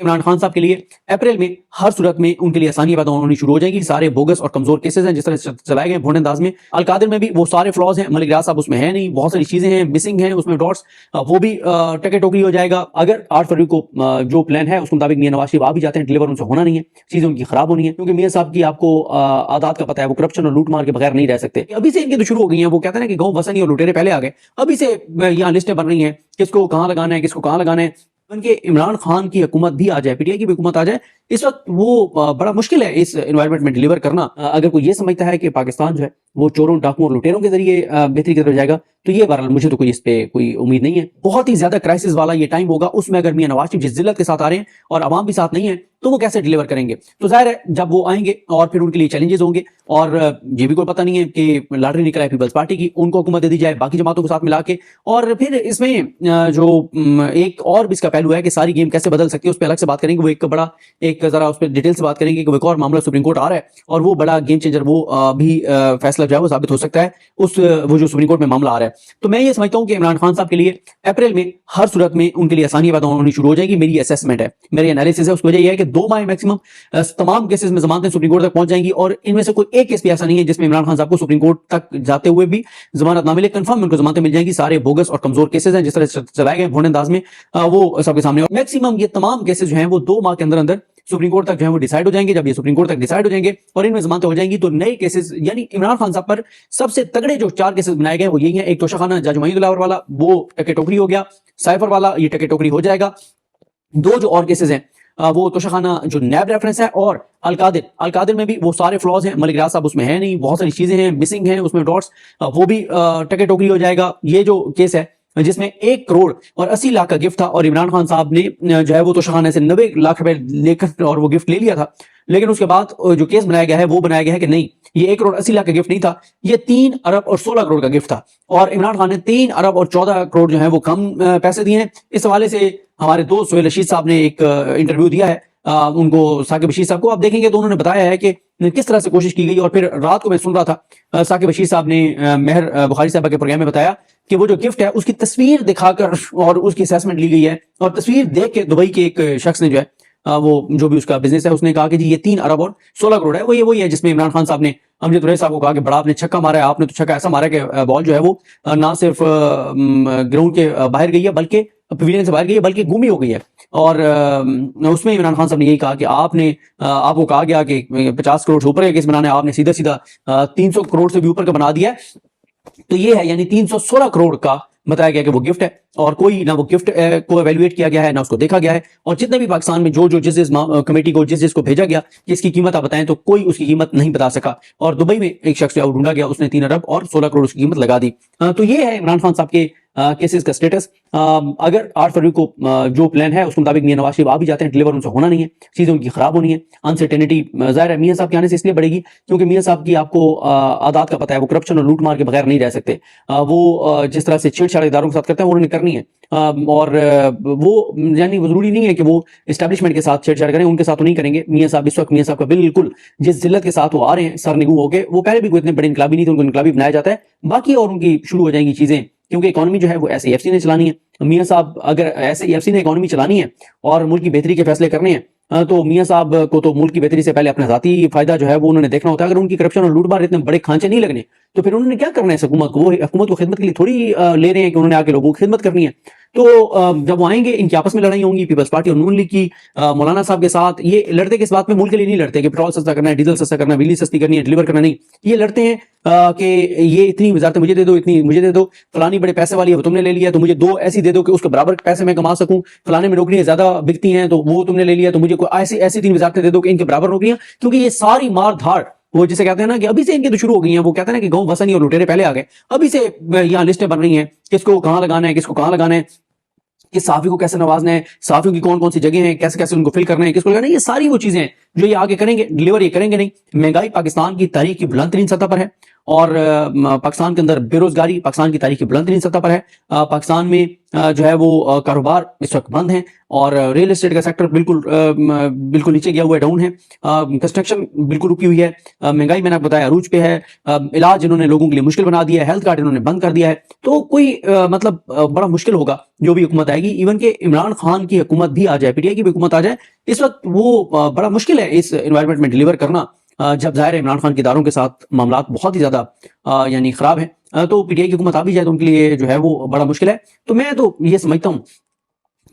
इमरान खान साहब के लिए अप्रैल में हर सूरत में उनके लिए आसानियां पैदा होनी शुरू हो जाएगी। सारे बोगस और कमजोर केसेस हैं जिस तरह से चलाए गए भोंड अंदाज में। अलकादिर में भी वो सारे फ्लॉज हैं, मलिक रियाज साहब उसमें है नहीं, बहुत सारी चीजें हैं मिसिंग हैं उसमें डॉट्स, वो भी टके टोकरी हो जाएगा। अगर 8 फरवरी को जो प्लान है उसके मुताबिक मियां नवाज शरीफ आ भी जाते हैं, डिलीवर उनसे होना नहीं है, चीजें उनकी खराब होनी है, क्योंकि मियां साहब की आपको आदात का पता है, वो करप्शन और लूट मार के बगैर नहीं रह सकते। अभी से इनकी तो शुरू हो गई है, वो कहते हैं कि गाँव वसनी और लुटेरे पहले आ गए, अभी से यहाँ लिस्टें बन रही हैं किसको कहाँ लगाना है, किसको कहाँ लगाना है। उनके इमरान खान की हुकूमत भी आ जाए, पीटीआई की भी हुकूमत आ जाए, इस वक्त वो बड़ा मुश्किल है इस एनवायरनमेंट में डिलीवर करना। अगर कोई ये समझता है कि पाकिस्तान जो है वो चोरों डाकुओं और लुटेरों के जरिए बेहतरी की तरफ जाएगा, तो ये बहरहाल मुझे तो कोई इस पे कोई उम्मीद नहीं है। बहुत ही ज्यादा क्राइसिस वाला ये टाइम होगा, उसमें अगर मियां नवाज शरीफ जिस जिल्लत के साथ आ रहे हैं और अवाम भी साथ नहीं है, तो वो कैसे डिलीवर करेंगे। तो जाहिर है जब वो आएंगे और फिर उनके लिए चैलेंजेस होंगे, और ये भी कोई पता नहीं है कि लॉटरी निकला है पीपल्स पार्टी की, उनको हुकूमत दे दी जाए बाकी जमातों के साथ मिला के। और फिर इसमें जो एक और भी इसका पहलू है कि सारी गेम कैसे बदल सकती है, उस पर अलग से बात करेंगे। वो एक बड़ा एक जरा उस पर डिटेल से बात करेंगे कि एक और मामला सुप्रीम कोर्ट आ रहा है और वो बड़ा गेम चेंजर, वो भी फैसला जो है वो साबित हो सकता है उस वो जो सुप्रीम कोर्ट में मामला आ रहा है। तो मैं ये समझता हूं कि इमरान खान साहब के लिए अप्रैल में हर सूरत में उनके लिए आसानियां पैदा होनी शुरू हो जाएगी। मेरी असेसमेंट है, मेरी एनालिसिस है, उसकी वजह यह है कि 2 माह मैक्सिमम तमाम केसेस में जमानतें सुप्रीम कोर्ट तक पहुंच जाएंगी, और इनमें से कोई एक केस भी ऐसा नहीं है जिसमें इमरान खान साहब को सुप्रीम कोर्ट तक जाते हुए भी जमानत ना मिले। कंफर्म उनको जमानतें मिल जाएंगी। सारे बोगस और कमजोर केसेस हैं जिस तरह से चलाए गए भोंड अंदाज में, वो सबके सामने मैक्सिमम ये तमाम केसेस जो हैं वो 2 माह के अंदर अंदर सुप्रीम कोर्ट तक जो है वो डिसाइड हो जाएंगे। जब ये सुप्रीम कोर्ट तक डिसाइड हो जाएंगे और इनमें जमानतें हो जाएंगी, तो नए केसेस, यानी इमरान खान साहब पर सबसे तगड़े जो 4 केसेस बनाए गए वो यही हैं। एक तोशाखाना जज मोईनुल वाला, वो टके टोकरी हो गया। साइफर वाला ये टके टोकरी हो जाएगा। 2 जो और केसेस हैं वो तोशाखाना जो नैब रेफरेंस है, और अलकादिर में भी वो सारे फ्लॉज हैं, मलिक रियाज साहब उसमें है नहीं, बहुत सारी चीजें हैं मिसिंग हैं उसमें डॉट्स, वो भी टके टोकरी हो जाएगा। ये जो केस है जिसमें 1 करोड़ और 80 लाख का गिफ्ट था, और इमरान खान साहब ने जो है वो तोशाखाना से 90 लाख रुपए लेकर और वो गिफ्ट ले लिया था, लेकिन उसके बाद जो केस बनाया गया है वो बनाया गया है कि नहीं, ये 1 करोड़ 80 लाख का गिफ्ट नहीं था, ये 3 अरब और 16 करोड़ का गिफ्ट था, और इमरान खान ने 3 अरब और 14 करोड़ जो है वो कम पैसे दिए हैं। इस हवाले से हमारे दोस्त सोहेल रशीद साहब ने एक इंटरव्यू दिया है उनको, साकिब बशीर साहब को, आप देखेंगे तो उन्होंने बताया है कि किस तरह से कोशिश की गई। और फिर रात को मैं सुन रहा था साकिब बशीर साहब ने मेहर बुखारी साहब के प्रोग्राम में बताया कि वो जो गिफ्ट है उसकी तस्वीर दिखाकर और उसकी असेसमेंट ली गई है, और तस्वीर देख के दुबई के एक शख्स ने जो है वो जो भी उसका बिजनेस है उसने कहा कि जी ये 3 अरब और 16 करोड़ है। वो ये वही है जिसमें इमरान खान साहब ने अमजद कुरैशी साहब को कहा कि बड़ा आपने छक्का मारा है, आपने तो छक्का ऐसा मारा कि बॉल जो है वो ना सिर्फ ग्राउंड के बाहर गई है बल्कि पवेलियन से बाहर गई है, बल्कि गुमी हो गई है। और उसमें इमरान खान साहब ने यही कहा कि आपको कहा गया कि 50 करोड़ से ऊपर का केस बनाना है, आपने सीधा सीधा 300 करोड़ से भी ऊपर का बना दिया है। तो ये है, यानी 316 करोड़ का बताया गया कि वो गिफ्ट है, और कोई ना वो गिफ्ट को एवेल्युएट किया गया है ना उसको देखा गया है। और जितने भी पाकिस्तान में जो जिस कमेटी को जिसको भेजा गया कि इसकी कीमत आप बताएं, तो कोई उसकी कीमत नहीं बता सका। और दुबई में एक शख्स ढूंढा गया, उसने 3 अरब और 16 करोड़ उसकी कीमत लगा दी। तो ये है इमरान खान साहब के केसेस का स्टेटस। अगर 8 फरवरी को जो प्लान है उसके मुताबिक मियां नवाज शरीफ आ भी जाते हैं, डिलीवर उनसे होना नहीं है, चीजें उनकी खराब होनी है। अनसर्टेनिटी जाहिर है मियां साहब के आने से इसलिए बढ़ेगी क्योंकि मियां साहब की आपको आदात का पता है, वो करप्शन और लूट मार के बगैर नहीं रह सकते। वो जिस तरह से छेड़छाड़ इदारों के साथ करते हैं उन्होंने करनी है, और वो यानी जरूरी नहीं है कि वो एस्टैब्लिशमेंट के साथ छेड़छाड़ करें, उनके साथ तो नहीं करेंगे। मियां साहब इस वक्त मियां साहब का बिल्कुल जिस जिल्लत के साथ वो आ रहे हैं सरनिगू होके, वो पहले भी कोई इतने बड़े इनकलाबी नहीं थे, उनको इनकलाबी बनाया जाता है। बाकी और उनकी शुरू हो जाएंगी चीजें, क्योंकि इकोनॉमी जो है वो SAFC ने चलानी है। मियां साहब अगर SAFC ने इकोनॉमी चलानी है और मुल्क की बेहतरी के फैसले करने हैं, तो मियां साहब को तो मुल्क की बेहतरी से पहले अपना जाती फायदा जो है वो उन्होंने देखना होता है। अगर उनकी करप्शन और लूटमार इतने बड़े खांचे नहीं लगने, तो फिर उन्होंने क्या करना है इस हुकूमत को? वो हुकूमत को खिदमत के लिए थोड़ी ले रहे हैं कि उन्होंने आके लोगों की खिदमत करनी है। तो जब वो आएंगे इनकी आपस में लड़ाई होंगी, पीपल्स पार्टी और नून लीग की मौलाना साहब के साथ। ये लड़ते किस बात में? मुल्क के लिए नहीं लड़ते कि पेट्रोल सस्ता करना है, डीजल सस्ता करना है, बिजली सस्ती करनी है, डिलीवर करना नहीं। ये लड़ते हैं कि ये इतनी वजारतें मुझे दे दो, इतनी मुझे दे दो, फलानी बड़े पैसे वाली है वो तुमने ले लिया तो मुझे 2 ऐसी दे दो कि उसके बराबर पैसे मैं कमा सकूं, फलाने में नौकरियां ज्यादा बिकती हैं तो वो तुमने ले लिया तो मुझे कोई ऐसी 3 वजारतें दे दो कि इनके बराबर नौकरियां। क्योंकि ये सारी मार धाड़ वो जिसे कहते हैं ना कि अभी से इनकी तो शुरू हो गई है। वो कहते हैं ना कि गांव वसनी और लुटेरे पहले आ गए, अभी से यहाँ लिस्टें बन रही हैं किसको कहाँ लगाना है, किसको कहाँ लगाना है, कि साफी को कैसे नवाजना है, साफियों की कौन कौन सी जगह हैं, कैसे कैसे उनको फिल करना है, किसको लगाना है। ये सारी वो चीजें हैं जो ये आगे करेंगे, डिलीवर ये करेंगे नहीं। महंगाई पाकिस्तान की तारीख की बुलंद तरीन सतह पर है, और पाकिस्तान के अंदर बेरोजगारी पाकिस्तान की तारीख की बुलंदतरीन सतह पर है। पाकिस्तान में जो है वो कारोबार इस वक्त बंद है और रियल एस्टेट का सेक्टर बिल्कुल नीचे गया हुआ है, डाउन है। कंस्ट्रक्शन बिल्कुल रुकी हुई है। महंगाई मैंने आपको बताया अरूज पे है। इलाज इन्होंने लोगों के लिए मुश्किल बना दिया है, हेल्थ कार्ड इन्होंने बंद कर दिया है। तो कोई मतलब बड़ा मुश्किल होगा जो भी हुकूमत आएगी। इवन के इमरान खान की हुकूमत भी आ जाए, पीटीआई की भी हुकूमत आ जाए, इस वक्त वो बड़ा मुश्किल है इस एनवायरनमेंट में डिलीवर करना, जब जाहिर है इमरान खान के इदारों के साथ मामला बहुत ही ज्यादा यानी खराब है। तो पीटीआई की हुकूमत आ भी जाए तो उनके लिए जो है वो बड़ा मुश्किल है। तो मैं तो ये समझता हूँ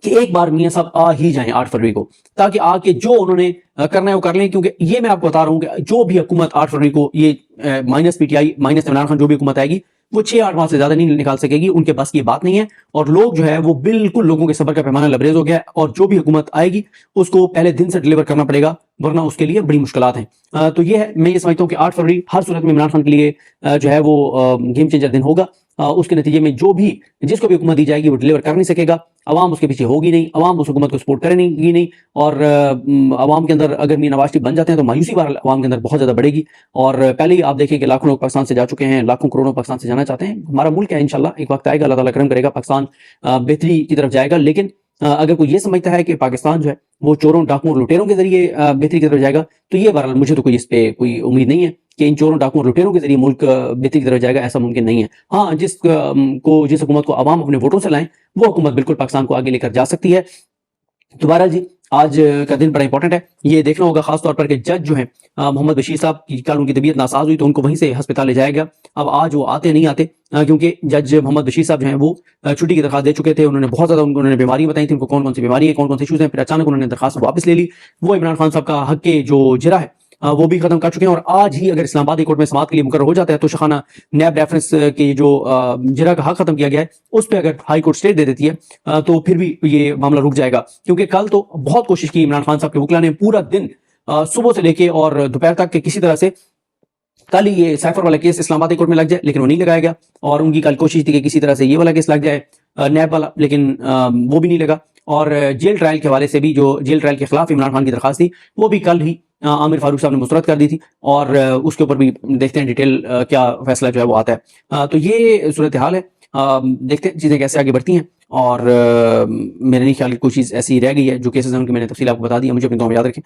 कि एक बार मियां साहब आ ही जाएं 8 फरवरी को, ताकि आके जो उन्होंने करना है वो कर लें। क्योंकि ये मैं आपको बता रहा हूं कि जो भी हुकूमत 8 फरवरी को ये minus PTI minus Imran Khan जो भी हुकूमत आएगी वो 6-8 माह से ज्यादा नहीं निकाल सकेगी। उनके बस की बात नहीं है। और लोग जो है वो बिल्कुल लोगों के सब्र का पैमाना लबरेज हो गया है और जो भी हुकूमत आएगी उसको पहले दिन से डिलीवर करना पड़ेगा, वरना उसके लिए बड़ी मुश्किलात हैं। तो ये है, मैं ये समझता हूँ कि 8 फरवरी हर सूरत में इमरान खान के लिए जो है वो गेम चेंजर दिन होगा। उसके नतीजे में जो भी जिसको भी हुकूमत दी जाएगी वो डिलीवर कर नहीं सकेगा। अवाम उसके पीछे होगी नहीं, अवाम उस हुकूमत को सपोर्ट करेगी नहीं। और अवाम के अंदर अगर मियां नवाज शरीफ बन जाते हैं तो मायूसी बार अवाम के अंदर बहुत ज्यादा बढ़ेगी। और पहले ही आप देखें कि लाखों लोग पाकिस्तान से जा चुके हैं, लाखों करोड़ों पाकिस्तान से जाना चाहते हैं। हमारा मुल्क है, इंशाल्लाह एक वक्त आएगा, अल्लाह ताला करम करेगा, पाकिस्तान बेहतरी की तरफ जाएगा। लेकिन अगर कोई ये समझता है कि पाकिस्तान जो है वो चोरों डाकुओं लुटेरों के जरिए बेहतरी की तरफ जाएगा, तो ये बहरहाल मुझे तो कोई इस पे कोई उम्मीद नहीं है कि इन चोरों डाकुओं लुटेरों के जरिए मुल्क बेहतरी की तरफ जाएगा। ऐसा मुमकिन नहीं है। हाँ, जिस हुकूमत को अवाम अपने वोटों से लाएं वो हुकूमत बिल्कुल पाकिस्तान को आगे लेकर जा सकती है। दोबारा जी, आज का दिन बड़ा इंपॉर्टेंट है। ये देखना होगा खासतौर पर कि जज जो है मोहम्मद बशीर साहब की कल उनकी तबीयत नासाज हुई तो उनको वहीं से अस्पताल ले जाया गया। अब आज वो आते नहीं आते, क्योंकि जज मोहम्मद बशीर साहब जो हैं वो छुट्टी की दरखास्त दे चुके थे। उन्होंने बहुत ज्यादा उन्होंने बीमारी बताई थी, उनको कौन कौन सी बीमारी है, कौन कौन से इशूज हैं। फिर अचानक उन्होंने दरखास्त वापस ले ली। वो इमरान खान साहब का हक के जो जिरा है वो भी खत्म कर चुके हैं। और आज ही अगर इस्लामाबाद हाई कोर्ट में समाअत के लिए मुकर्रर हो जाता है तो शखाना नैब रेफरेंस की जो जिरा का हक खत्म किया गया है उस पर अगर हाई कोर्ट स्टे दे देती है तो फिर भी ये मामला रुक जाएगा। क्योंकि कल तो बहुत कोशिश की इमरान खान साहब के वकील ने, पूरा दिन सुबह से लेके और दोपहर तक के किसी तरह से कल ही ये साइफर वाला केस इस्लामाबाद हाई कोर्ट में लग जाए, लेकिन वो नहीं लगाया गया। और उनकी कल कोशिश थी कि किसी तरह से ये वाला केस लग जाए नैब वाला, लेकिन वो भी नहीं लगा। और जेल ट्रायल के हवाले से भी जो जेल ट्रायल के खिलाफ इमरान खान की दरखास्त थी वो भी कल ही आमिर फारूक साहब ने मुस्तरद कर दी थी। और उसके ऊपर भी देखते हैं डिटेल क्या फैसला जो है वो आता है। तो ये सूरत हाल है। देखते हैं चीज़ें कैसे आगे बढ़ती हैं। और मेरे नहीं ख्याल की कोई चीज़ ऐसी रह गई है जो केसेस हैं उनकी मैंने तफसील आपको बता दी है। मुझे अपनी दुआ में याद रखें।